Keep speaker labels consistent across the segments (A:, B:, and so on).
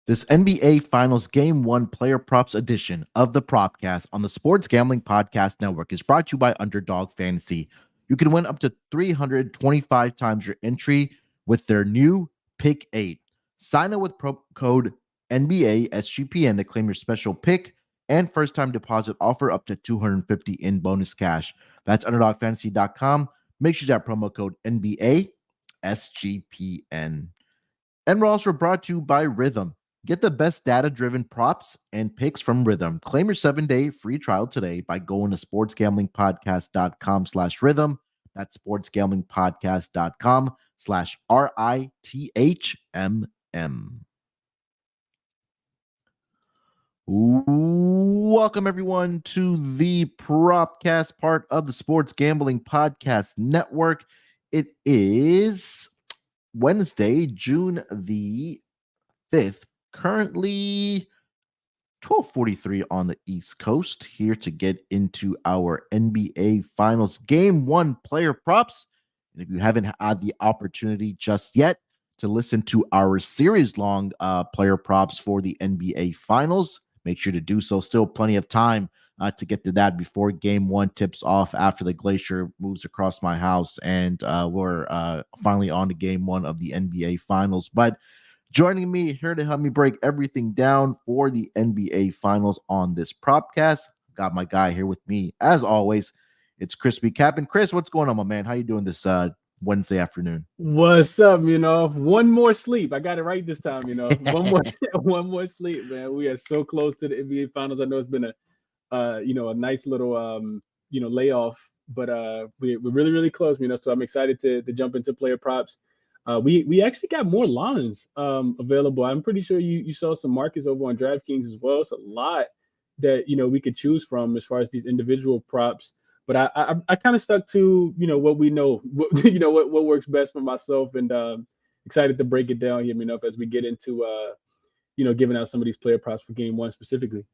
A: This NBA Finals Game 1 Player Props edition of the Propcast on the Sports Gambling Podcast Network is brought to you by Underdog Fantasy. You can win up to 325 times your entry with their new Pick 8. Sign up with code NBA SGPN to claim your special pick and first-time deposit offer up to $250 in bonus cash. That's UnderdogFantasy.com. Make sure that promo code NBA SGPN. And we're also brought to you by Rhythm. Get the best data-driven props and picks from Rhythm. Claim your 7-day free trial today by going to sportsgamblingpodcast.com/rhythm. That's sportsgamblingpodcast.com/RITHMM. Welcome, everyone, to the Propcast, part of the Sports Gambling Podcast Network. It is Wednesday, June the 5th. Currently 12:43 on the East Coast, here to get into our NBA Finals Game 1 player props. And if you haven't had the opportunity just yet to listen to our series-long player props for the NBA Finals, make sure to do so. Still plenty of time to get to that before Game 1 tips off after the glacier moves across my house. And we're finally on to Game 1 of the NBA Finals. But joining me here to help me break everything down for the NBA Finals on this Propcast, got my guy here with me, as always. It's ChrisBeCappinn. Chris, what's going on, my man? How you doing this Wednesday afternoon?
B: What's up? One more sleep. I got it right this time. One more sleep, man. We are so close to the NBA Finals. I know it's been a nice little layoff, but we're really really close. So I'm excited to jump into player props. We actually got more lines available. I'm pretty sure you saw some markets over on DraftKings as well. It's a lot that we could choose from as far as these individual props. But I kind of stuck to what we know, what works best for myself, and excited to break it down here, as we get into giving out some of these player props for Game 1 specifically.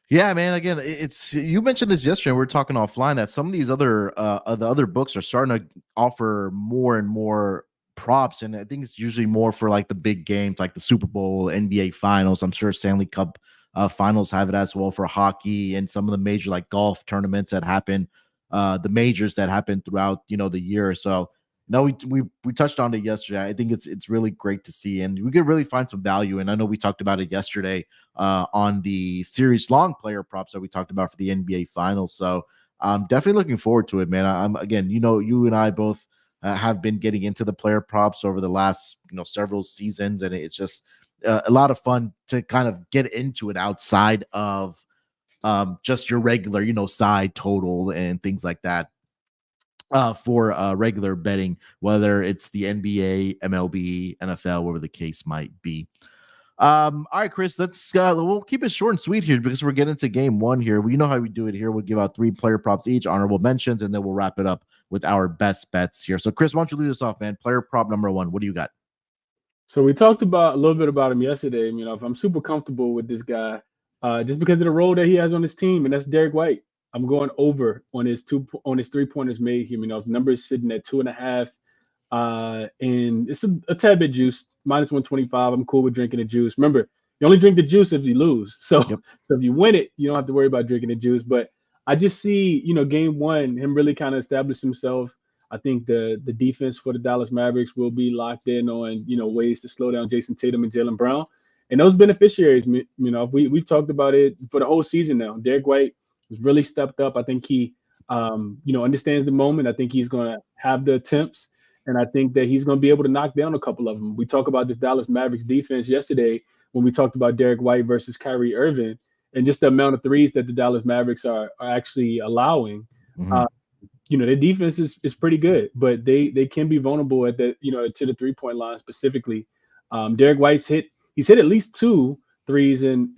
A: Yeah, man. Again, it's you mentioned this yesterday. We were talking offline that some of these other the other books are starting to offer more and more props, and I think it's usually more for like the big games, like the Super Bowl, NBA Finals. I'm sure Stanley Cup Finals have it as well for hockey and some of the major like golf tournaments that happen, the majors that happen throughout the year. So we touched on it yesterday. I think it's really great to see, and we could really find some value. And I know we talked about it yesterday on the series long player props that we talked about for the NBA Finals. So I'm definitely looking forward to it, man. I'm again, you and I both have been getting into the player props over the last several seasons, and it's just a lot of fun to kind of get into it outside of just your regular side total and things like that for regular betting, whether it's the NBA, MLB, NFL, whatever the case might be. All right, Chris, we'll keep it short and sweet here because we're getting to Game 1 here. We know how we do it here. We'll give out 3 player props each, honorable mentions, and then we'll wrap it up with our best bets here. So, Chris, why don't you lead us off, man? Player prop number 1. What do you got?
B: So we talked about a little bit about him yesterday. If I'm super comfortable with this guy, just because of the role that he has on his team, and that's Derek White. I'm going over on his 3-pointers made here. His number is sitting at 2.5, and it's a tad bit juice, -125. I'm cool with drinking the juice. Remember, you only drink the juice if you lose. So if you win it, you don't have to worry about drinking the juice. But I just see Game 1, him really kind of establish himself. I think the defense for the Dallas Mavericks will be locked in on ways to slow down Jason Tatum and Jaylen Brown, and those beneficiaries. We've talked about it for the whole season now. Derek White has really stepped up. I think he understands the moment. I think he's going to have the attempts, and I think that he's going to be able to knock down a couple of them. We talked about this Dallas Mavericks defense yesterday when we talked about Derek White versus Kyrie Irving, and just the amount of threes that the Dallas Mavericks are actually allowing.
A: Mm-hmm.
B: Their defense is pretty good, but they can be vulnerable at the to the 3-point line specifically. Derek White's he's hit at least 2 threes in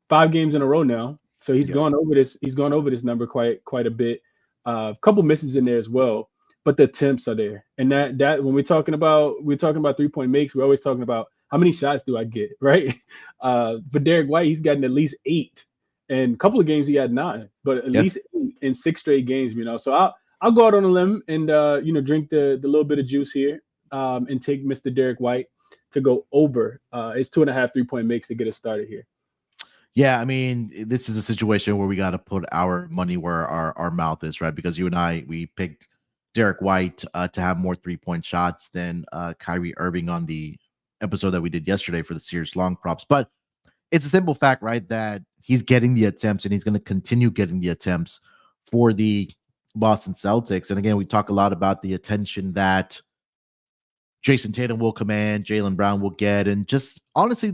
B: 5 games in a row now, so he's gone over this. He's gone over this number quite a bit. A couple misses in there as well, but the attempts are there. And that when we're talking about 3-point makes, we're always talking about how many shots do I get, right? For Derek White, he's gotten at least 8. And a couple of games he had 9, but at least 8 in 6 straight games, So I'll go out on a limb and drink the little bit of juice here and take Mr. Derek White. to go over his 2.5 3-point makes to get us started here.
A: Yeah, I mean, this is a situation where we got to put our money where our mouth is, right? Because you and I, we picked Derek White to have more 3-point shots than Kyrie Irving on the episode that we did yesterday for the Sears long props. But it's a simple fact, right? That he's getting the attempts and he's going to continue getting the attempts for the Boston Celtics. And again, we talk a lot about the attention that Jason Tatum will command, Jaylen Brown will get, and just honestly,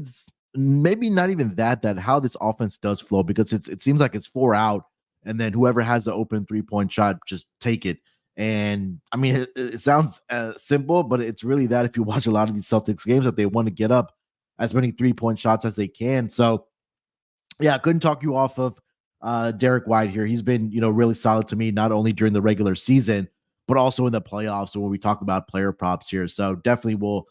A: maybe not even that how this offense does flow, because it seems like it's 4 out, and then whoever has the open 3-point shot, just take it. And I mean, it sounds simple, but it's really that if you watch a lot of these Celtics games, that they want to get up as many 3-point shots as they can. So yeah, I couldn't talk you off of Derek White here. He's been, really solid to me, not only during the regular season, but also in the playoffs. So when we talk about player props here, so definitely will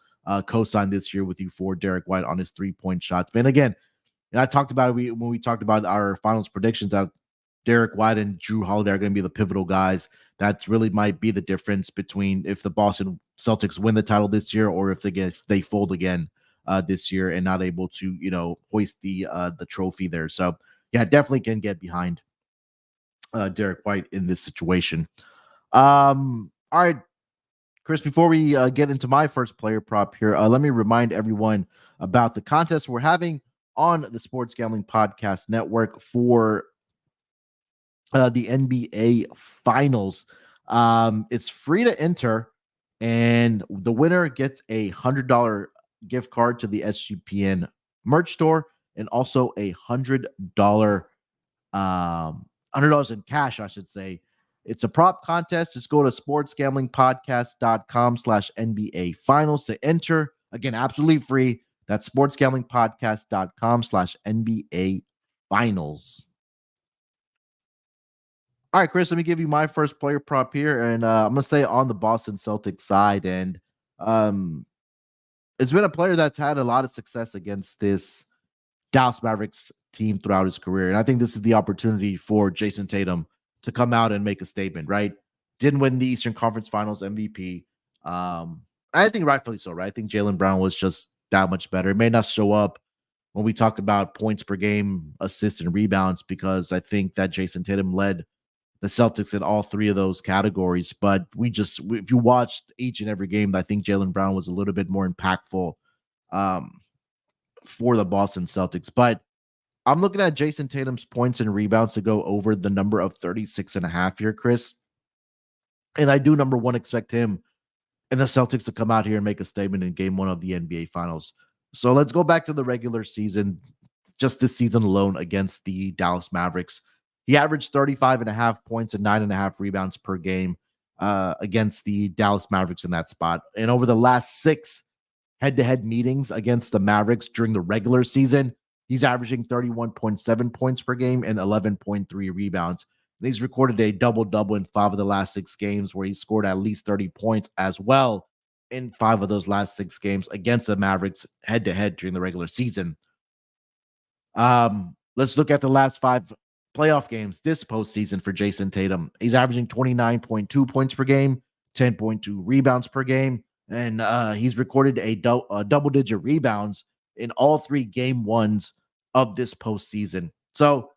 A: co-sign this year with you for Derek White on his 3-point shots. Man, again, and I talked about it when we talked about our finals predictions, that Derek White and Drew Holiday are going to be the pivotal guys. That's really might be the difference between if the Boston Celtics win the title this year, or if they fold again this year and not able to, hoist the trophy there. So yeah, definitely can get behind Derek White in this situation. All right, Chris, before we get into my first player prop here, let me remind everyone about the contest we're having on the Sports Gambling Podcast Network for the NBA Finals. It's free to enter, and the winner gets a $100 gift card to the SGPN merch store, and also a $100 $100 in cash, I should say. It's a prop contest. Just go to sportsgamblingpodcast.com/NBA finals to enter. Again, absolutely free. That's sportsgamblingpodcast.com/NBA finals. All right, Chris, let me give you my first player prop here. And I'm going to say on the Boston Celtics side. And it's been a player that's had a lot of success against this Dallas Mavericks team throughout his career. And I think this is the opportunity for Jason Tatum to come out and make a statement, right? Didn't win the Eastern Conference Finals MVP. I think rightfully so, right? I think Jaylen Brown was just that much better. It may not show up when we talk about points per game, assists, and rebounds, because I think that Jason Tatum led the Celtics in all three of those categories. But if you watched each and every game, I think Jaylen Brown was a little bit more impactful for the Boston Celtics. But I'm looking at Jason Tatum's points and rebounds to go over the number of 36.5 here, Chris. And I do, number one, expect him and the Celtics to come out here and make a statement in game 1 of the NBA Finals. So let's go back to the regular season, just this season alone against the Dallas Mavericks. He averaged 35.5 points and 9.5 rebounds per game against the Dallas Mavericks in that spot. And over the last 6 head-to-head meetings against the Mavericks during the regular season, he's averaging 31.7 points per game and 11.3 rebounds. And he's recorded a double-double in 5 of the last 6 games, where he scored at least 30 points as well in 5 of those last 6 games against the Mavericks head-to-head during the regular season. Let's look at the last 5 playoff games this postseason for Jason Tatum. He's averaging 29.2 points per game, 10.2 rebounds per game, and he's recorded a double-digit rebounds in all 3 game 1s of this postseason. So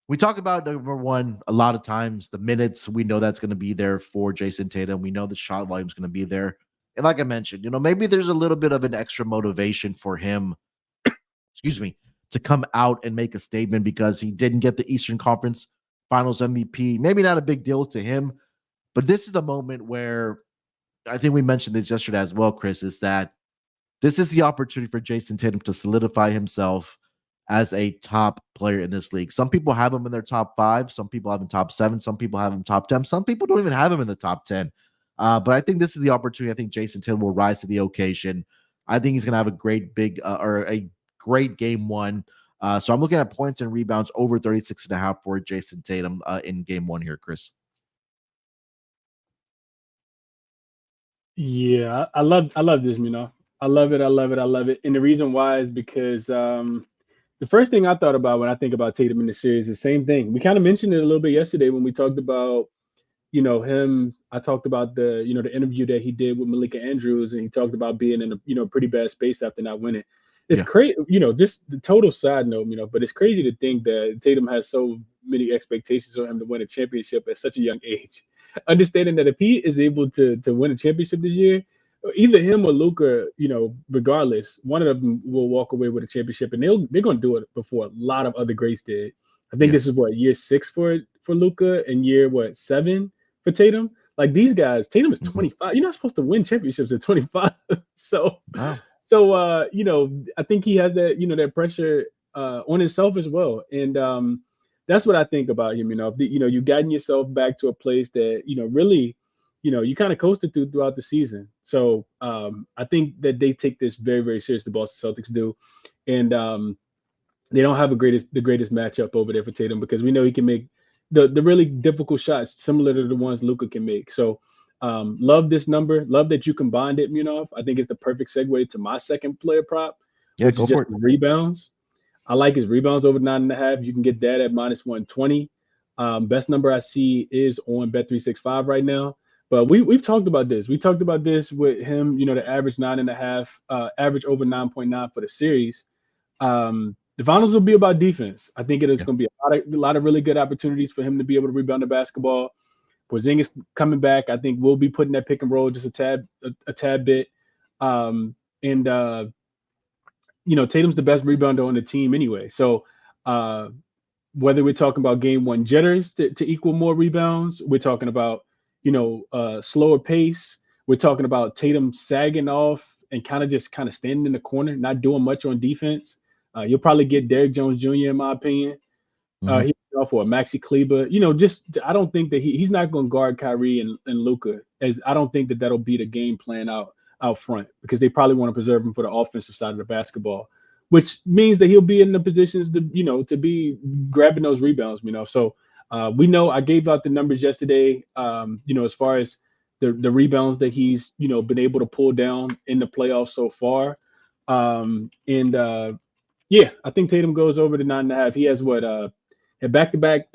A: we talk about, number one, a lot of times the minutes. We know that's going to be there for Jason Tatum. We know the shot volume is going to be there. And like I mentioned, maybe there's a little bit of an extra motivation for him, excuse me, to come out and make a statement, because he didn't get the Eastern Conference Finals MVP. Maybe not a big deal to him, but this is the moment where, I think we mentioned this yesterday as well, Chris, is that this is the opportunity for Jason Tatum to solidify himself as a top player in this league. Some people have him in their top 5. Some people have him top 7. Some people have him top 10. Some people don't even have him in the top 10. But I think this is the opportunity. I think Jason Tatum will rise to the occasion. I think he's going to have a great great game 1. So I'm looking at points and rebounds over 36.5 for Jason Tatum in game 1 here, Chris.
B: Yeah, I love this, I love it. And the reason why is because the first thing I thought about when I think about Tatum in the series is the same thing. We kind of mentioned it a little bit yesterday when we talked about, I talked about the interview that he did with Malika Andrews, and he talked about being in a pretty bad space after not winning. It's crazy, just the total side note, but it's crazy to think that Tatum has so many expectations on him to win a championship at such a young age. Understanding that if he is able to win a championship this year, either him or Luka, regardless, one of them will walk away with a championship, and they're going to do it before a lot of other greats did. I think this is year 6 for Luka, and year 7 for Tatum. Like these guys, Tatum is 25. You're not supposed to win championships at 25. So,
A: wow.
B: I think he has that, that pressure on himself as well. And that's what I think about him. You've gotten yourself back to a place that, really, you kind of coasted throughout the season. So I think that they take this very, very serious. The Boston Celtics do. And they don't have the greatest matchup over there for Tatum, because we know he can make the really difficult shots similar to the ones Luka can make. So love this number. Love that you combined it, Munaf. I think it's the perfect segue to my second player prop, which is just rebounds. I like his rebounds over 9.5. You can get that at -120. Best number I see is on Bet365 right now. But we've talked about this. We talked about this with him, the average 9.5, average over 9.9 for the series. The finals will be about defense. I think it is going to be a lot of really good opportunities for him to be able to rebound the basketball. Porzingis coming back, I think we'll be putting that pick and roll just a tad bit. Tatum's the best rebounder on the team anyway. So whether we're talking about game 1 jitters to equal more rebounds, we're talking about, slower pace. We're talking about Tatum sagging off and kind of standing in the corner, not doing much on defense. You'll probably get Derrick Jones Jr. in my opinion. He's off for a Maxi Kleber. I don't think that he's not going to guard Kyrie and Luka. As I don't think that that'll be the game plan out front, because they probably want to preserve him for the offensive side of the basketball, which means that he'll be in the positions to be grabbing those rebounds. So we know I gave out the numbers yesterday. As far as the rebounds that he's been able to pull down in the playoffs so far. Yeah, I think Tatum goes over the 9.5. He has back-to-back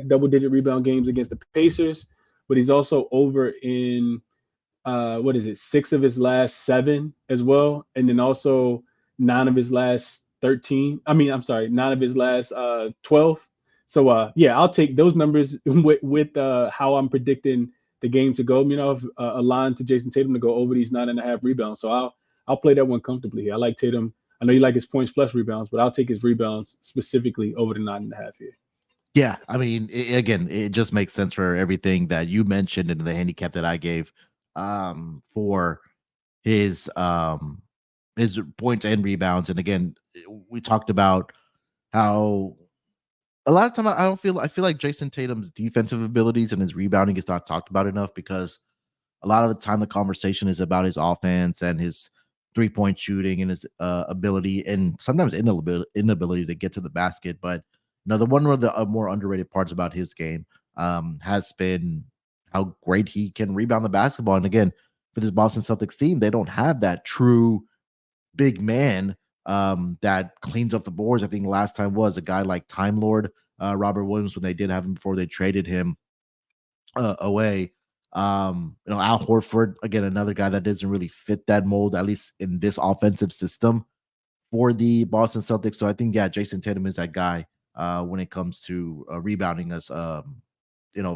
B: double-digit rebound games against the Pacers, but he's also over in 6 of his last 7 as well, and then also 9 of his last 13. 9 of his last 12. So I'll take those numbers with how I'm predicting the game to go. Aligned to Jason Tatum to go over these 9.5 rebounds. So I'll play that one comfortably here. I like Tatum. I know you like his points plus rebounds, but I'll take his rebounds specifically over the 9.5 here.
A: Yeah, I mean, it just makes sense for everything that you mentioned and the handicap that I gave for his points and rebounds. And again, we talked about how a lot of time I feel like Jason Tatum's defensive abilities and his rebounding is not talked about enough, because a lot of the time the conversation is about his offense and his 3-point shooting and his ability, and sometimes inability to get to the basket. But the one of the more underrated parts about his game has been how great he can rebound the basketball. And again, for this Boston Celtics team, they don't have that true big man that cleans up the boards. I think last time was a guy like Time Lord Robert Williams, when they did have him before they traded him away. Al Horford, again, another guy that doesn't really fit that mold, at least in this offensive system for the Boston Celtics. So I think, Jason Tatum is that guy when it comes to rebounding us,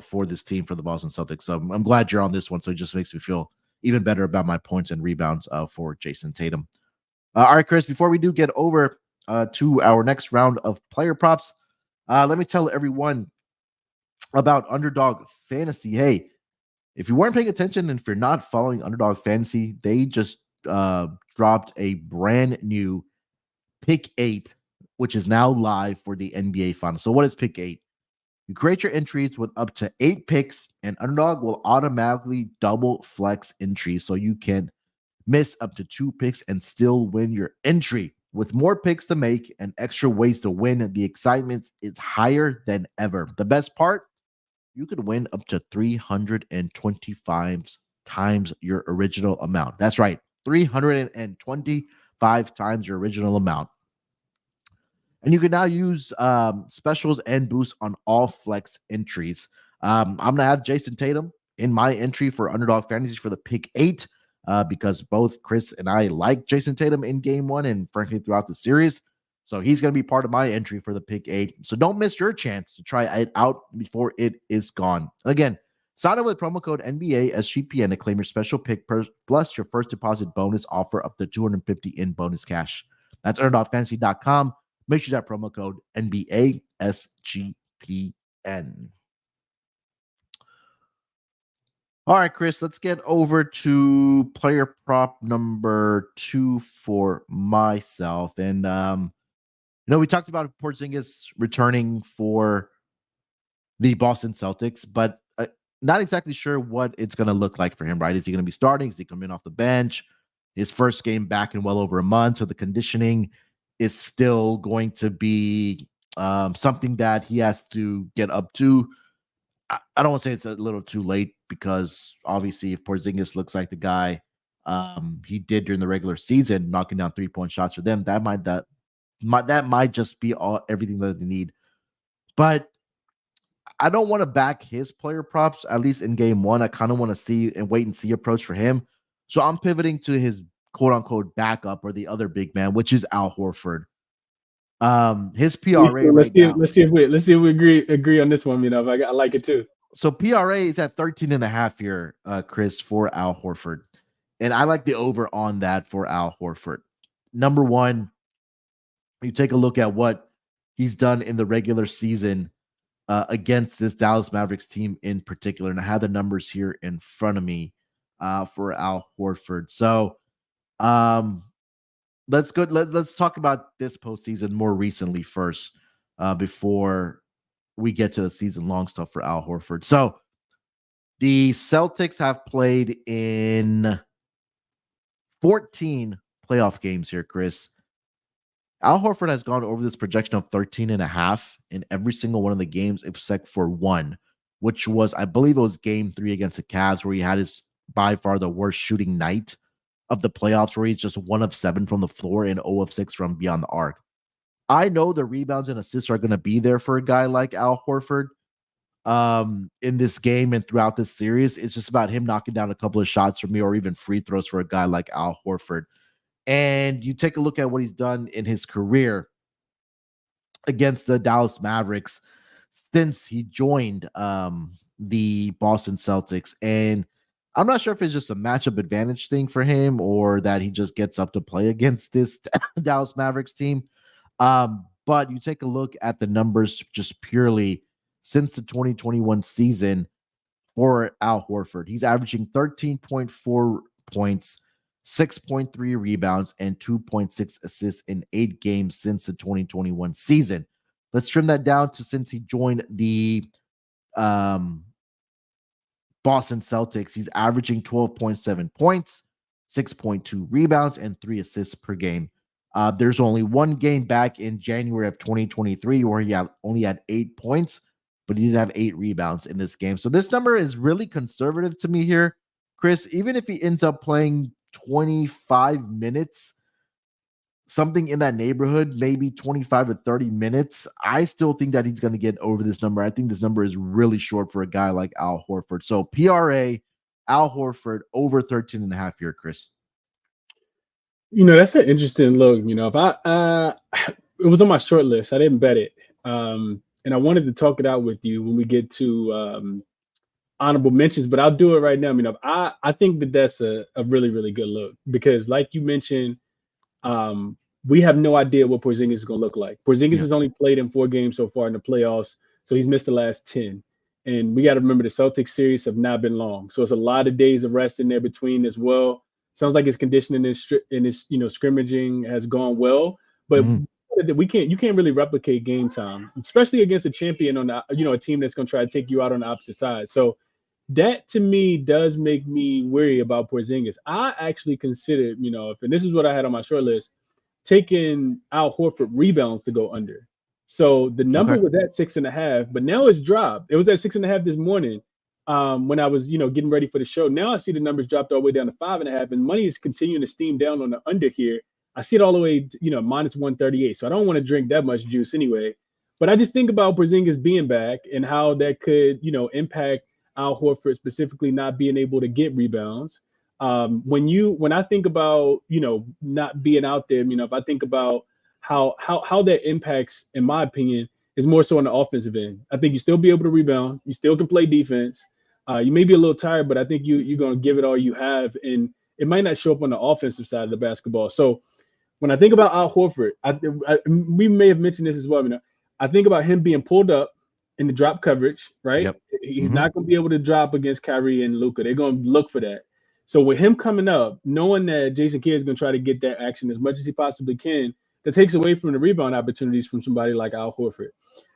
A: for this team, for the Boston Celtics. So I'm glad you're on this one. So it just makes me feel even better about my points and rebounds for Jason Tatum. All right, Chris, before we do get over to our next round of player props, let me tell everyone about Underdog Fantasy. Hey, if you weren't paying attention and if you're not following Underdog Fantasy, they just dropped a brand new Pick 8, which is now live for the NBA Finals. So what is Pick 8? You create your entries with up to 8 picks, and Underdog will automatically double flex entries, so you can miss up to 2 picks and still win your entry. With more picks to make and extra ways to win, the excitement is higher than ever. The best part, you could win up to 325 times your original amount. That's right, 325 times your original amount. And you can now use specials and boosts on all flex entries. I'm going to have Jason Tatum in my entry for Underdog Fantasy for the pick 8 because both Chris and I like Jason Tatum in game 1 and frankly throughout the series. So he's going to be part of my entry for the pick 8. So don't miss your chance to try it out before it is gone. Again, sign up with promo code NBA SGPN to claim your special pick plus your first deposit bonus offer up to $250 in bonus cash. That's UnderdogFantasy.com. Make sure that promo code NBA SGPN. All right, Chris, let's get over to player prop number 2 for myself. And, we talked about Porzingis returning for the Boston Celtics, but not exactly sure what it's going to look like for him, right? Is he going to be starting? Is he coming off the bench? His first game back in well over a month, so the conditioning is still going to be something that he has to get up to. I don't want to say it's a little too late because obviously if Porzingis looks like the guy he did during the regular season, knocking down 3-point shots for them, that might just be everything that they need. But I don't want to back his player props, at least in game 1. I kind of want to see and wait and see approach for him. So I'm pivoting to his quote unquote backup or the other big man, which is Al Horford. His PRA
B: let's see if we agree on this one. I like it too.
A: So PRA is at 13.5 here, Chris, for Al Horford, and I like the over on that for Al Horford. Number one, you take a look at what he's done in the regular season against this Dallas Mavericks team in particular, and I have the numbers here in front of me for Al Horford. So, let's go. Let's talk about this postseason more recently first, before we get to the season-long stuff for Al Horford. So the Celtics have played in 14 playoff games here, Chris. Al Horford has gone over this projection of 13.5 in every single one of the games except for one, which was, I believe it was game 3 against the Cavs, where he had his by far the worst shooting night of the playoffs, where he's just 1 of 7 from the floor and 0 of 6 from beyond the arc. I know the rebounds and assists are going to be there for a guy like Al Horford in this game and throughout this series. It's just about him knocking down a couple of shots for me or even free throws for a guy like Al Horford. And you take a look at what he's done in his career against the Dallas Mavericks since he joined the Boston Celtics. And I'm not sure if it's just a matchup advantage thing for him or that he just gets up to play against this Dallas Mavericks team. But you take a look at the numbers just purely since the 2021 season for Al Horford. He's averaging 13.4 points, 6.3 rebounds, and 2.6 assists in 8 games since the 2021 season. Let's trim that down to since he joined the Boston Celtics. He's averaging 12.7 points, 6.2 rebounds, and 3 assists per game. There's only one game back in January of 2023 where he only had 8 points, but he did have 8 rebounds in this game. So this number is really conservative to me here, Chris. Even if he ends up playing 25 minutes, something in that neighborhood, maybe 25 to 30 minutes, I still think that he's going to get over this number. I think this number is really short for a guy like Al Horford. So PRA, Al Horford, over 13.5 here, Chris.
B: That's an interesting look. If it was on my short list, I didn't bet it. And I wanted to talk it out with you when we get to honorable mentions, but I'll do it right now. I think that that's a really, really good look because, like you mentioned, we have no idea what Porzingis is going to look like. Porzingis has only played in 4 games so far in the playoffs, so he's missed the last 10. And we got to remember the Celtics series have not been long, so it's a lot of days of rest in there between as well. Sounds like his conditioning and his scrimmaging has gone well, but you can't really replicate game time, especially against a champion on a team that's going to try to take you out on the opposite side. So that to me does make me worry about Porzingis. I actually considered, and this is what I had on my short list, taking Al Horford rebounds to go under. So the number was at 6.5, but now it's dropped. It was at 6.5 this morning when I was, getting ready for the show. Now I see the numbers dropped all the way down to 5.5, and money is continuing to steam down on the under here. I see it all the way, minus 138. So I don't want to drink that much juice anyway. But I just think about Porzingis being back and how that could, impact Al Horford specifically not being able to get rebounds. When I think about, not being out there, if I think about how that impacts, in my opinion, is more so on the offensive end. I think you still be able to rebound, you still can play defense. You may be a little tired, but I think you're going to give it all you have, and it might not show up on the offensive side of the basketball. So when I think about Al Horford, we may have mentioned this as well. I think about him being pulled up in the drop coverage, right?
A: Yep.
B: He's not going to be able to drop against Kyrie and Luka. They're going to look for that. So with him coming up, knowing that Jason Kidd is going to try to get that action as much as he possibly can, that takes away from the rebound opportunities from somebody like Al Horford.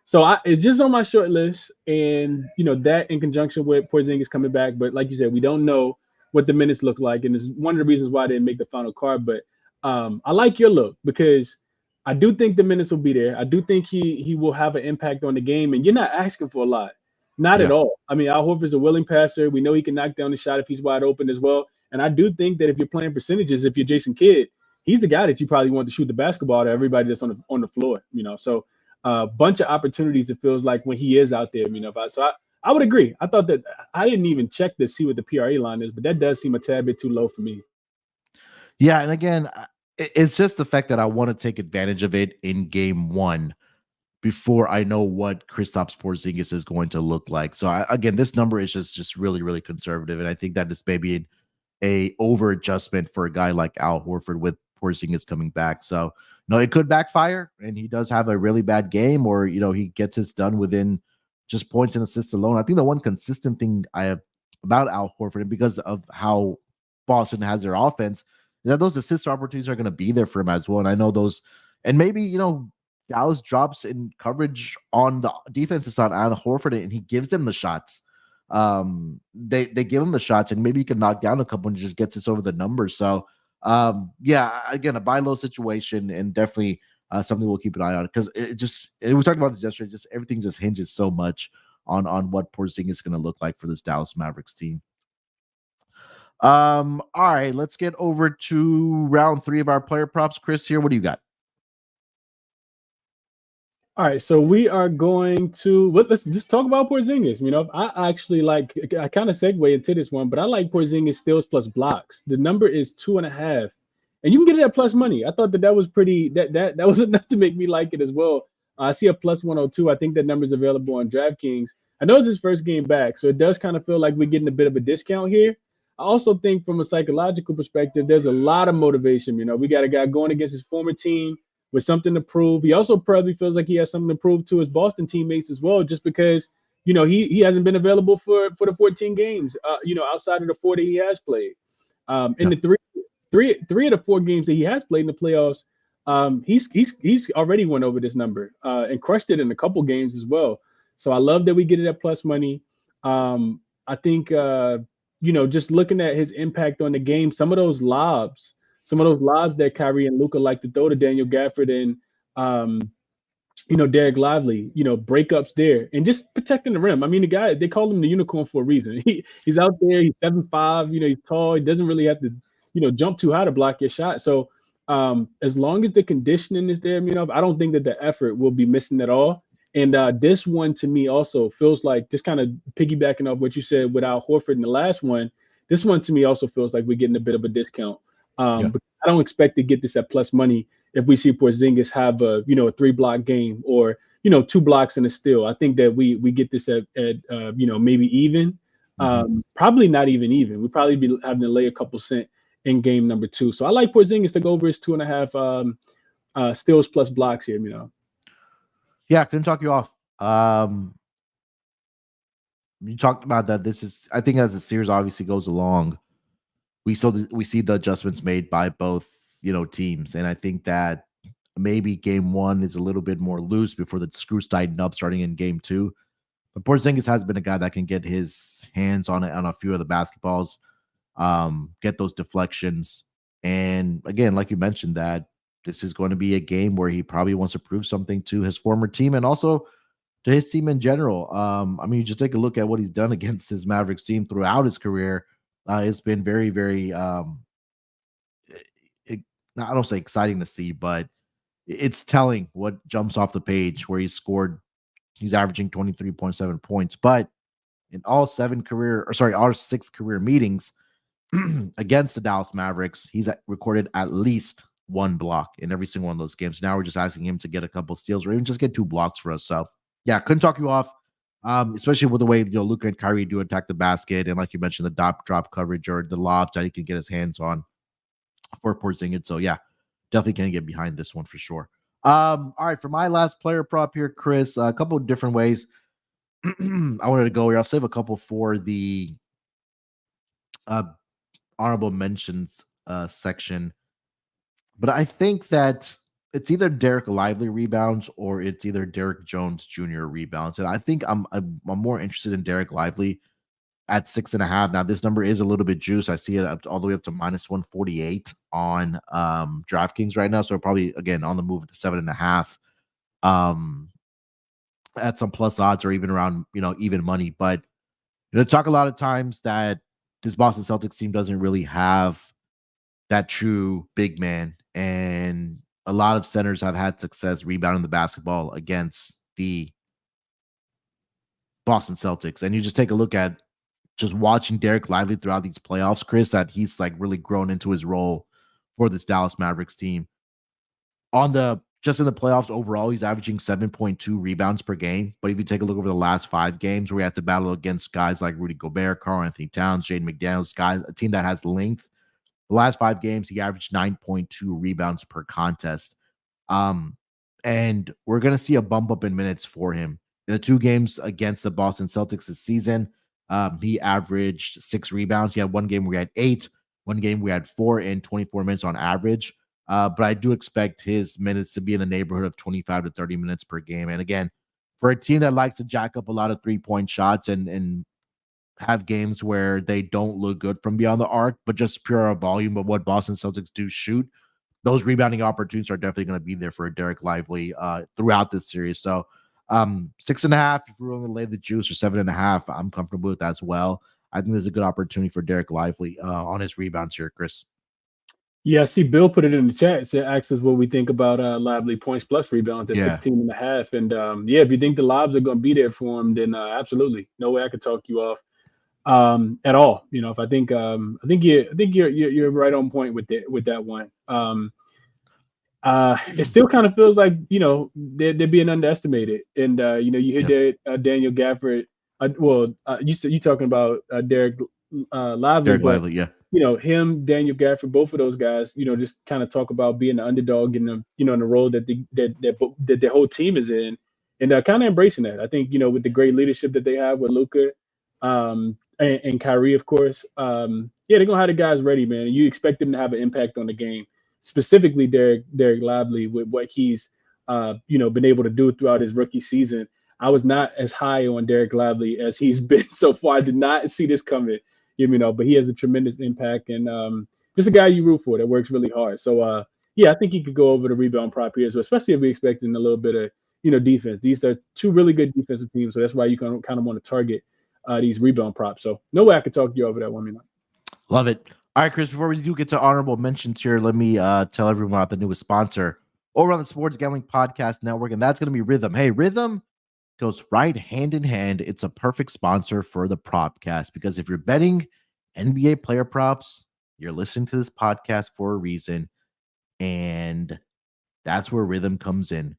B: So it's just on my short list, and that in conjunction with Porzingis coming back. But like you said, we don't know what the minutes look like, and it's one of the reasons why I didn't make the final card. But I like your look because I do think the minutes will be there. I do think he will have an impact on the game, and you're not asking for a lot, not at all. I mean, Al Horford's a willing passer. We know he can knock down the shot if he's wide open as well. And I do think that if you're playing percentages, if you're Jason Kidd, he's the guy that you probably want to shoot the basketball to everybody that's on the floor. So a bunch of opportunities. It feels like when he is out there. I would agree. I thought that I didn't even check to see what the PRA line is, but that does seem a tad bit too low for me.
A: Yeah, and again, it's just the fact that I want to take advantage of it in game one before I know what Kristaps Porzingis is going to look like. So again, this number is just really, really conservative, and I think that is maybe a over adjustment for a guy like Al Horford with Porzingis coming back. So no, it could backfire, and he does have a really bad game, or he gets his done within just points and assists alone. I think the one consistent thing I have about Al Horford, and because of how Boston has their offense, is that those assist opportunities are going to be there for him as well. And I know those, and maybe Dallas drops in coverage on the defensive side on Horford, and he gives them the shots. They give him the shots, and maybe he can knock down a couple and just gets us over the numbers. So yeah, again, a buy low situation, and definitely something we'll keep an eye on, because we talked about this yesterday. Just everything just hinges so much on what Porzingis is going to look like for this Dallas Mavericks team. All right, let's get over to round 3 of our player props. Chris, here, what do you got?
B: All right, so we are going to let's just talk about Porzingis. I actually I kind of segue into this one, but I like Porzingis steals plus blocks. The number is 2.5, and you can get it at plus money. I thought that was pretty. That was enough to make me like it as well. I see a plus 102. I think that number is available on DraftKings. I know it's his first game back, so it does kind of feel like we're getting a bit of a discount here. I also think from a psychological perspective, there's a lot of motivation. We got a guy going against his former team with something to prove. He also probably feels like he has something to prove to his Boston teammates as well, just because, he hasn't been available for the 14 games, outside of the 4 that he has played. In the three of the 4 games that he has played in the playoffs, he's already went over this number and crushed it in a couple games as well. So I love that we get it at plus money. I think, just looking at his impact on the game, some of those lobs that Kyrie and Luka like to throw to Daniel Gafford and, Derek Lively, breakups there and just protecting the rim. I mean, the guy, they call him the unicorn for a reason. He's out there, he's 7'5", he's tall. He doesn't really have to, jump too high to block your shot. So as long as the conditioning is there, I don't think that the effort will be missing at all. And this one to me also feels like, just kind of piggybacking off what you said with Al Horford in the last one, this one to me also feels like we're getting a bit of a discount. But I don't expect to get this at plus money if we see Porzingis have a 3-block game or 2 blocks and a steal. I think that we get this at maybe even, probably not even. We'd probably be having to lay a couple cent in game number 2. So I like Porzingis to go over his 2.5 steals plus blocks here.
A: Yeah, couldn't talk you off. You talked about that. I think as the series obviously goes along, we see the adjustments made by both teams, and I think that maybe game 1 is a little bit more loose before the screws tighten up starting in game 2. But Porzingis has been a guy that can get his hands on a few of the basketballs, get those deflections, and again, like you mentioned, that this is going to be a game where he probably wants to prove something to his former team and also to his team in general. I mean, you just take a look at what he's done against his Mavericks team throughout his career. It's been very, very, I don't say exciting to see, but it's telling what jumps off the page where he's averaging 23.7 points. But in all 6 career meetings against the Dallas Mavericks, he's recorded at least 1 block in every single one of those games. Now we're just asking him to get a couple steals or even just get 2 blocks for us. So yeah, couldn't talk you off. Especially with the way Luka and Kyrie do attack the basket, and like you mentioned, the drop coverage or the lobs that he can get his hands on for Porzingis. So yeah, definitely can get behind this one for sure. All right, for my last player prop here, Chris, a couple of different ways I wanted to go here. I'll save a couple for the honorable mentions section, but I think that it's either Derek Lively rebounds or it's either Derek Jones Jr. rebounds, and I think I'm more interested in Derek Lively at 6.5. Now this number is a little bit juiced. I see it all the way up to -148 on DraftKings right now, so probably again on the move to 7.5. At some plus odds or even around even money, but talk a lot of times that this Boston Celtics team doesn't really have that true big man, and a lot of centers have had success rebounding the basketball against the Boston Celtics. And you just take a look at just watching Derek Lively throughout these playoffs, Chris, that he's like really grown into his role for this Dallas Mavericks team. Just in the playoffs overall, he's averaging 7.2 rebounds per game. But if you take a look over the last 5 games where he had to battle against guys like Rudy Gobert, Karl-Anthony Towns, Jaden McDaniels, a team that has length, the last 5 games, he averaged 9.2 rebounds per contest. And we're going to see a bump up in minutes for him. In the 2 games against the Boston Celtics this season, he averaged 6 rebounds. He had 1 game where he had 8, 1 game where he had 4 in 24 minutes on average. But I do expect his minutes to be in the neighborhood of 25 to 30 minutes per game. And again, for a team that likes to jack up a lot of 3-point shots and have games where they don't look good from beyond the arc, but just pure volume of what Boston Celtics do shoot, those rebounding opportunities are definitely going to be there for Derek Lively throughout this series. So 6.5, if you're willing to lay the juice, or 7.5, I'm comfortable with that as well. I think there's a good opportunity for Derek Lively on his rebounds here, Chris.
B: Yeah, I see Bill put it in the chat. Said, asks us what we think about Lively points plus rebounds at 16.5. And yeah, if you think the lobs are going to be there for him, then absolutely, no way I could talk you off at all. If I think you're right on point with that one. It still kind of feels like they're being underestimated. And you hear Daniel Gafford. You talking about Derek Lively,
A: Derek Lively, yeah.
B: Him, Daniel Gafford, both of those guys, just kind of talk about being the underdog in the in the role that the whole team is in, and kind of embracing that. I think with the great leadership that they have with Luka, and Kyrie, of course, they're gonna have the guys ready, man. You expect them to have an impact on the game, specifically Derek Lively with what he's been able to do throughout his rookie season. I was not as high on Derek Lively as he's been so far. I did not see this coming. But he has a tremendous impact, and just a guy you root for that works really hard. So, I think he could go over the rebound prop here, so especially if we're expecting a little bit of, defense. These are 2 really good defensive teams, so that's why you kind of want to target these rebound props. So, no way I could talk you over that one.
A: Love it. All right, Chris, before we do get to honorable mentions here, let me tell everyone about the newest sponsor over on the Sports Gambling Podcast Network, and that's going to be Rhythm. Hey, Rhythm goes right hand in hand. It's a perfect sponsor for the Propcast, because if you're betting NBA player props, you're listening to this podcast for a reason, and that's where Rhythm comes in.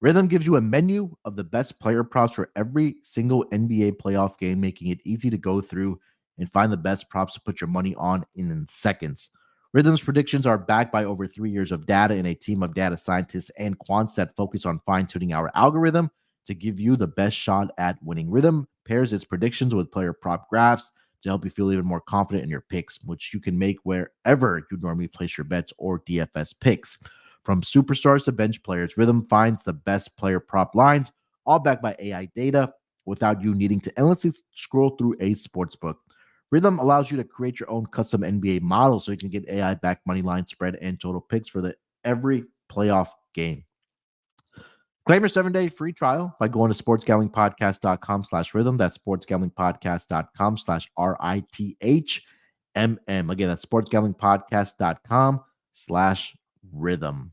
A: Rhythm gives you a menu of the best player props for every single NBA playoff game, making it easy to go through and find the best props to put your money on in seconds. Rhythm's predictions are backed by over 3 years of data and a team of data scientists and quants that focus on fine-tuning our algorithm to give you the best shot at winning. Rhythm pairs its predictions with player prop graphs to help you feel even more confident in your picks, which you can make wherever you normally place your bets or DFS picks. From superstars to bench players, Rhythm finds the best player prop lines, all backed by AI data, without you needing to endlessly scroll through a sportsbook. Rhythm allows you to create your own custom NBA model so you can get AI-backed money line, spread, and total picks for every playoff game. Claim your 7-day free trial by going to sportsgamblingpodcast.com/rhythm. That's sportsgamblingpodcast.com/RITHMM. Again, that's sportsgamblingpodcast.com/rhythm.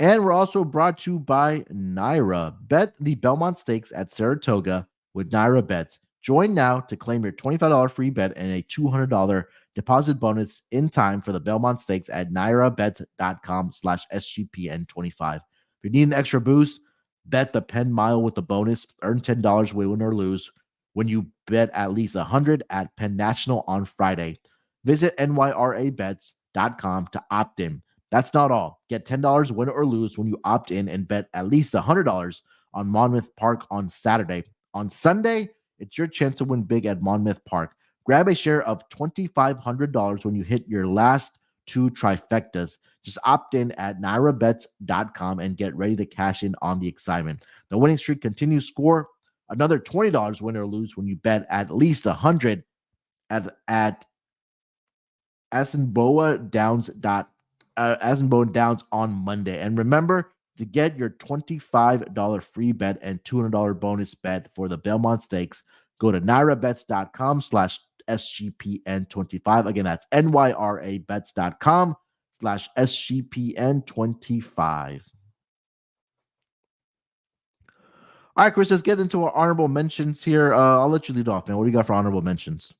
A: And we're also brought to you by Naira. Bet the Belmont Stakes at Saratoga with Naira Bets. Join now to claim your $25 free bet and a $200 deposit bonus in time for the Belmont Stakes at nairabets.com/SGPN25. If you need an extra boost, bet the Penn Mile with the bonus. Earn $10 win or lose when you bet at least 100 at Penn National on Friday. Visit nyrabets.com to opt in. That's not all. Get $10 win or lose when you opt in and bet at least $100 on Monmouth Park on Saturday. On Sunday, it's your chance to win big at Monmouth Park. Grab a share of $2,500 when you hit your last two trifectas. Just opt in at nairabets.com and get ready to cash in on the excitement. The winning streak continues. Score another $20 win or lose when you bet at least 100 at Assenboa Downs on Monday. And remember to get your $25 free bet and $200 bonus bet for the Belmont Stakes. Go to nairabets.com/SGPN25. Again, that's nyrabets.com/SGPN25. All right, Chris, let's get into our honorable mentions here. I'll let you lead off, man. What do you got for honorable mentions?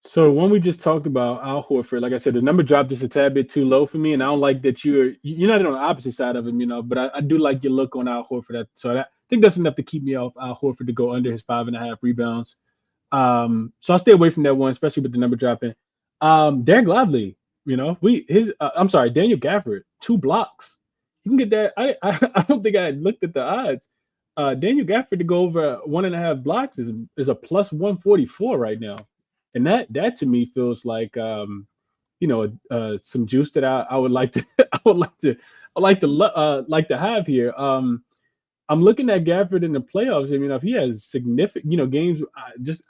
B: So when we just talked about Al Horford, like I said, the number dropped just a tad bit too low for me, and I don't like that you're not on the opposite side of him, but I do like your look on Al Horford. So I think that's enough to keep me off Al Horford to go under his 5.5 rebounds. So I'll stay away from that one, especially with the number dropping. Derek Lively, Daniel Gafford, 2 blocks. You can get that. I don't think I had looked at the odds. Daniel Gafford to go over 1.5 blocks is a plus 144 right now. And that to me feels like some juice that I would like to like to have here. I'm looking at Gafford in the playoffs. I mean, if he has significant games,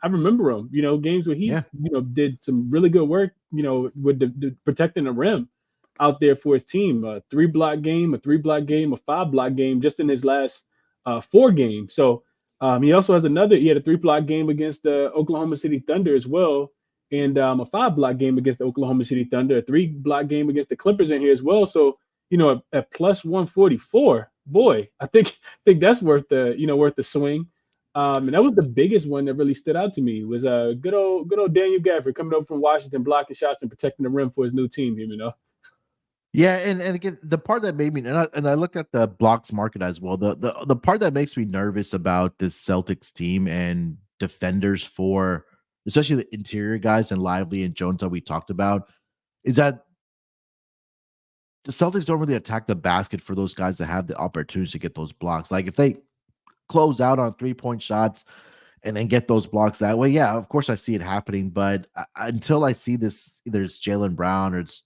B: I remember him. Games where he's did some really good work. With the protecting the rim out there for his team. A 3-block game, a 3-block game, a 5-block game, just in his last 4 games. So. He also has he had a 3-block game against the Oklahoma City Thunder as well, and a 5-block game against the Oklahoma City Thunder, a 3-block game against the Clippers in here as well. So, at plus 144, boy, I think that's worth the swing. And that was the biggest one that really stood out to me was good old Daniel Gafford coming over from Washington, blocking shots and protecting the rim for his new team.
A: Yeah, and again, the part that made me and I looked at the blocks market as well. The part that makes me nervous about this Celtics team and defenders for especially the interior guys and Lively and Jones that we talked about is that the Celtics don't really attack the basket for those guys that have the opportunity to get those blocks. Like if they close out on 3-point shots and then get those blocks that way, yeah, of course I see it happening. But until I see this, either it's Jaylen Brown or it's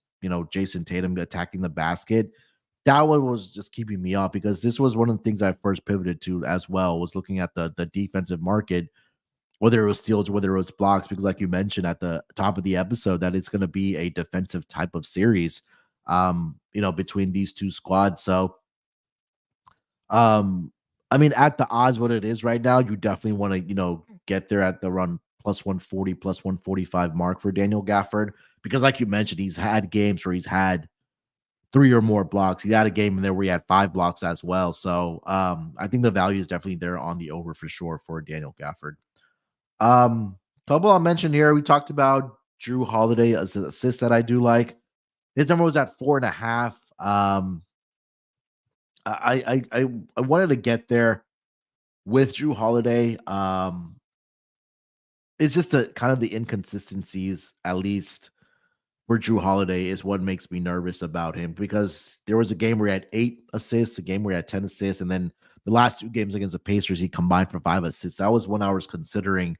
A: Jason Tatum attacking the basket, that one was just keeping me up because this was one of the things I first pivoted to as well, was looking at the defensive market, whether it was steals, whether it was blocks, because like you mentioned at the top of the episode, that it's going to be a defensive type of series, between these two squads. So, I mean, at the odds, what it is right now, you definitely want to, get there at the run plus 140, plus 145 mark for Daniel Gafford. Because like you mentioned, he's had games where he's had 3 or more blocks. He had a game in there where he had 5 blocks as well. So I think the value is definitely there on the over for sure for Daniel Gafford. Couple I'll mention here. We talked about Drew Holiday as an assist that I do like. His number was at 4.5. I wanted to get there with Drew Holiday. It's just the kind of the inconsistencies, at least for Drew Holiday, is what makes me nervous about him, because there was a game where he had 8 assists, a game where he had 10 assists, and then the last 2 games against the Pacers, he combined for 5 assists. That was one I was considering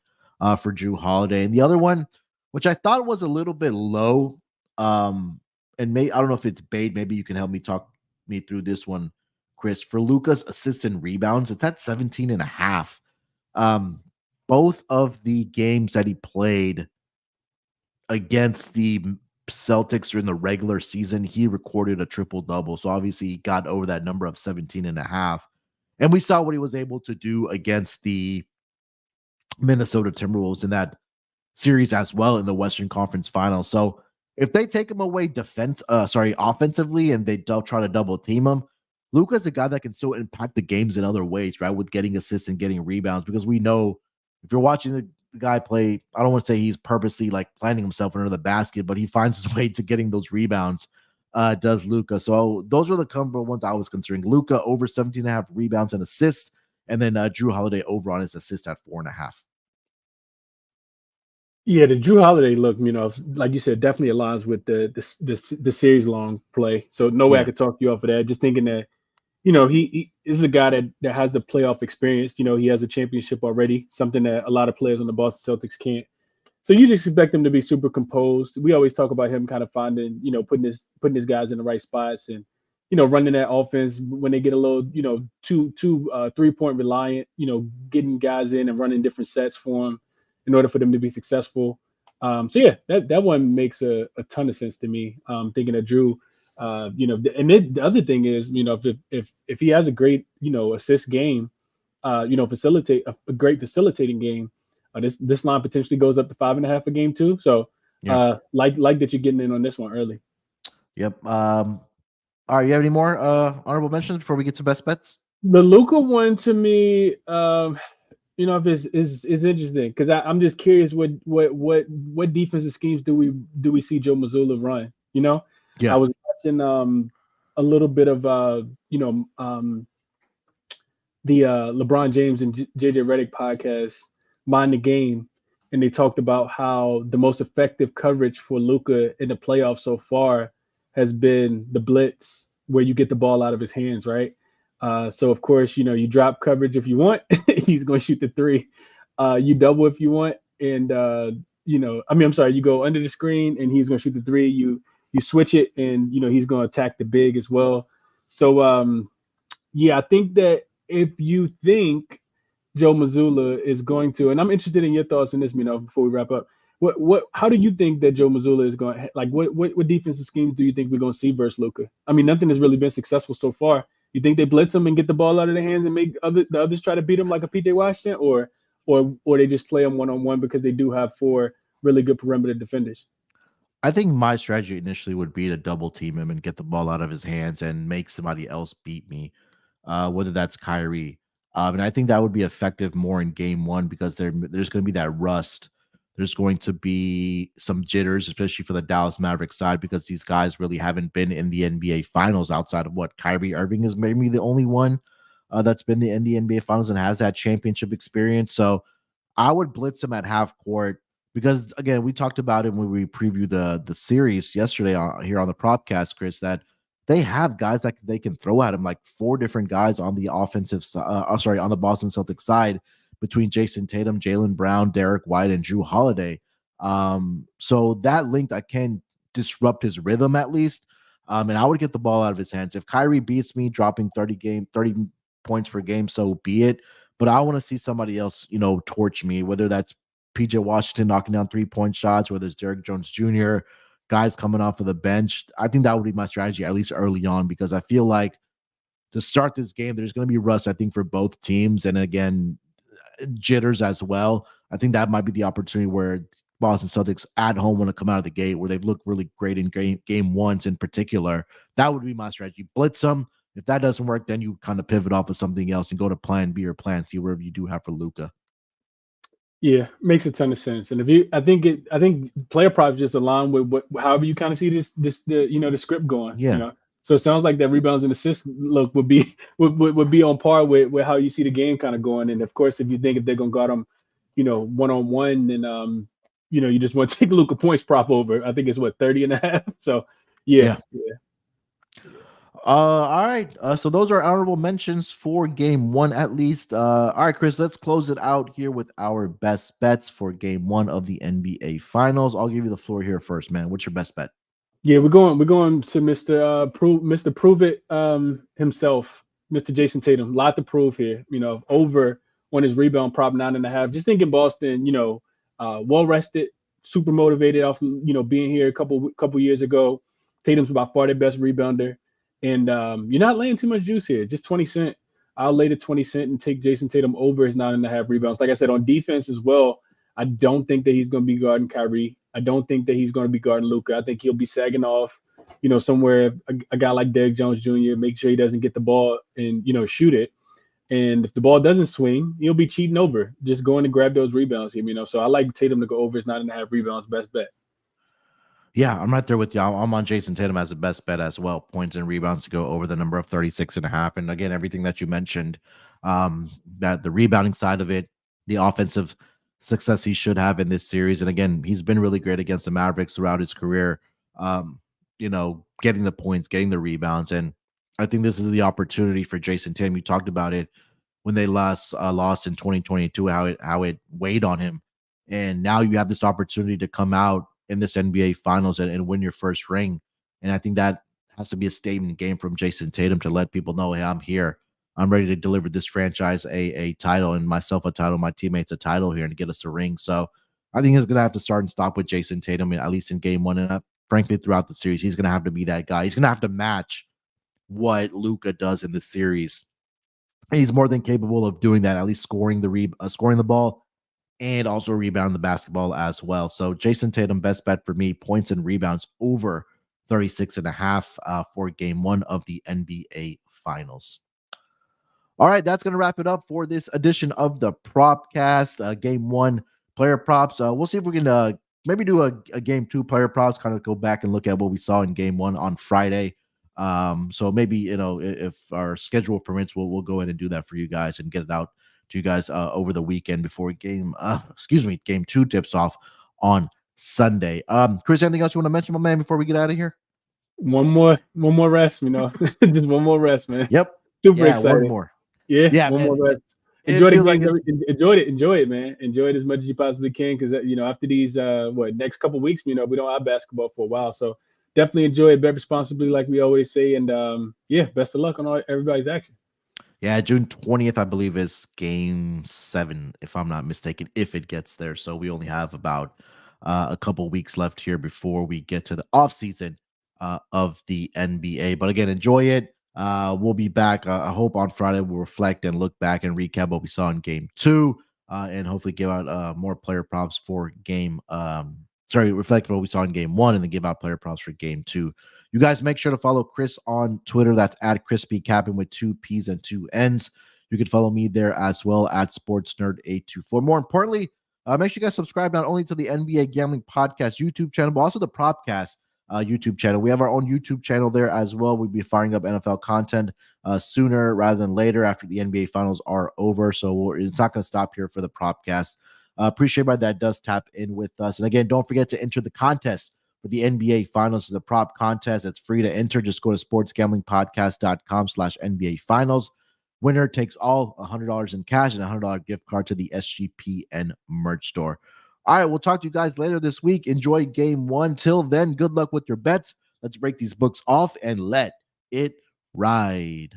A: for Drew Holiday. And the other one, which I thought was a little bit low, and I don't know if it's bait. Maybe you can help me talk me through this one, Chris. For Luka's assists and rebounds, it's at 17.5. Both of the games that he played against the Celtics during the regular season, he recorded a triple-double. So obviously he got over that number of 17.5. And we saw what he was able to do against the Minnesota Timberwolves in that series as well in the Western Conference Finals. So if they take him away offensively and they don't try to double team him, Luka's a guy that can still impact the games in other ways, right? With getting assists and getting rebounds, because we know if you're watching the guy play, I don't want to say he's purposely like planting himself under the basket, but he finds his way to getting those rebounds. Does Luka. So those are the couple ones I was considering. Luka over 17.5 rebounds and assists, and then Drew Holiday over on his assist at 4.5.
B: Yeah, the Drew Holiday look, like you said, definitely aligns with the series long play. So no way I
A: Yeah.
B: could talk you off of that. Just thinking that, he is a guy that has the playoff experience. He has a championship already, something that a lot of players on the Boston Celtics can't. So you just expect him to be super composed. We always talk about him kind of finding, putting his guys in the right spots and, running that offense when they get a little, 3-point reliant, getting guys in and running different sets for them in order for them to be successful. So yeah, that one makes a ton of sense to me. Thinking of Drew, and then the other thing is, if he has a great, assist game, facilitate a great facilitating game, this line potentially goes up to 5.5 a game too. So
A: Yeah.
B: like that you're getting in on this one early.
A: Yep. All right. You have any more honorable mentions before we get to best bets?
B: The Luka one to me, if is interesting because I'm just curious what defensive schemes do we see Joe Mazzulla run? I
A: Yeah.
B: was watching a little bit of the LeBron James and JJ Redick podcast, Mind the Game, and they talked about how the most effective coverage for Luka in the playoffs so far has been the blitz, where you get the ball out of his hands, right? So of course, you drop coverage if you want, he's going to shoot the three. You double if you want, and I'm sorry, you go under the screen and he's going to shoot the three. You switch it, and he's going to attack the big as well. So yeah, I think that if you think Joe Mazzulla is going to, and I'm interested in your thoughts on this, before we wrap up. How do you think that Joe Mazzulla is going? Like, what defensive schemes do you think we're going to see versus Luka? I mean, nothing has really been successful so far. You think they blitz him and get the ball out of their hands and make the others try to beat him like a PJ Washington, or they just play him one-on-one because they do have 4 really good perimeter defenders?
A: I think my strategy initially would be to double team him and get the ball out of his hands and make somebody else beat me, whether that's Kyrie. And I think that would be effective more in game one because there's going to be that rust. There's going to be some jitters, especially for the Dallas Mavericks side, because these guys really haven't been in the NBA Finals outside of what Kyrie Irving is maybe the only one that's been in the NBA Finals and has that championship experience. So I would blitz him at half court because again, we talked about it when we previewed the series yesterday here on the Propcast, Chris, that they have guys that they can throw at him, like 4 different guys on the offensive side. On the Boston Celtics side between Jason Tatum, Jaylen Brown, Derek White, and Drew Holiday. So that length I can disrupt his rhythm at least. And I would get the ball out of his hands. If Kyrie beats me, dropping 30 points per game, so be it. But I want to see somebody else, torch me, whether that's PJ Washington knocking down 3-point shots, whether it's Derek Jones Jr., guys coming off of the bench. I think that would be my strategy, at least early on, because I feel like to start this game, there's going to be rust, I think, for both teams. And again, jitters as well. I think that might be the opportunity where Boston Celtics at home want to come out of the gate, where they've looked really great in game ones in particular. That would be my strategy. Blitz them. If that doesn't work, then you kind of pivot off of something else and go to plan B or plan C, wherever you do have for Luka.
B: Yeah, makes a ton of sense. And I think player props just align with however you kind of see the script going.
A: Yeah.
B: So it sounds like that rebounds and assists look would be on par with how you see the game kind of going. And of course, if they're gonna guard them, one-on-one, then you just want to take Luka points prop over. I think it's 30.5. So yeah.
A: All right. So those are honorable mentions for game one, at least. All right, Chris, let's close it out here with our best bets for game one of the NBA Finals. I'll give you the floor here first, man. What's your best bet?
B: Yeah, we're going to Mr. Prove It himself, Mr. Jason Tatum. Lot to prove here. Over on his rebound prop 9.5. Just thinking Boston, well rested, super motivated off being here a couple years ago. Tatum's by far their best rebounder. And you're not laying too much juice here. Just 20 cent. I'll lay the 20 cent and take Jason Tatum over his 9.5 rebounds. Like I said, on defense as well, I don't think that he's going to be guarding Kyrie. I don't think that he's going to be guarding Luka. I think he'll be sagging off, somewhere a guy like Derrick Jones Jr., make sure he doesn't get the ball and, shoot it. And if the ball doesn't swing, he'll be cheating over, just going to grab those rebounds. So I like Tatum to go over. It's 9.5 rebounds, best bet.
A: Yeah, I'm right there with you. I'm on Jason Tatum as the best bet as well. Points and rebounds to go over the number of 36.5. And again, everything that you mentioned, that the rebounding side of it, the offensive success he should have in this series. And again, he's been really great against the Mavericks throughout his career. Getting the points, getting the rebounds. And I think this is the opportunity for Jason Tatum. You talked about it when they lost in 2022, how it weighed on him. And now you have this opportunity to come out in this NBA Finals and win your first ring. And I think that has to be a statement game from Jason Tatum to let people know, hey, I'm here. I'm ready to deliver this franchise a title, and myself a title, my teammates a title here, and to get us a ring. So I think he's going to have to start and stop with Jason Tatum, at least in game one. And frankly, throughout the series, he's going to have to be that guy. He's going to have to match what Luka does in the series. He's more than capable of doing that, at least scoring the ball and also rebound the basketball as well. So Jason Tatum, best bet for me, points and rebounds over 36.5 for game one of the NBA Finals. All right, that's going to wrap it up for this edition of the Propcast, game one player props. We'll see if we can maybe do a game two player props, kind of go back and look at what we saw in game one on Friday. So maybe, if our schedule permits, we'll go ahead and do that for you guys and get it out to you guys over the weekend before game two tips off on Sunday. Chris, anything else you want to mention, my man, before we get out of here?
B: One more rest, just one more rest, man.
A: Yep.
B: Super excited.
A: One more.
B: Yeah, one
A: man.
B: more rest. Enjoy it, man. Enjoy it as much as you possibly can, because after these next couple weeks, we don't have basketball for a while, so definitely enjoy it. Bet responsibly, like we always say, and best of luck on everybody's action.
A: Yeah, June 20th, I believe, is game 7, if I'm not mistaken, if it gets there. So we only have about a couple weeks left here before we get to the off season of the NBA. But again, enjoy it. We'll be back. I hope on Friday we'll reflect and look back and recap what we saw in game 2, and hopefully give out more player props for reflect what we saw in game 1 and then give out player props for game 2. You guys make sure to follow Chris on Twitter. That's at ChrisBeCappinn with 2 P's and 2 N's. You can follow me there as well at SportsNerd824. More importantly, make sure you guys subscribe not only to the NBA Gambling Podcast YouTube channel, but also the Propcast YouTube channel. We have our own YouTube channel there as well. We'll be firing up NFL content sooner rather than later after the NBA Finals are over. So it's not going to stop here for the Propcast. Appreciate everybody that does tap in with us. And again, don't forget to enter the contest for the NBA Finals. It's a prop contest. It's free to enter. Just go to sportsgamblingpodcast.com/NBA Finals. Winner takes all, $100 in cash and a $100 gift card to the SGPN merch store. All right, we'll talk to you guys later this week. Enjoy game 1. Till then, good luck with your bets. Let's break these books off and let it ride.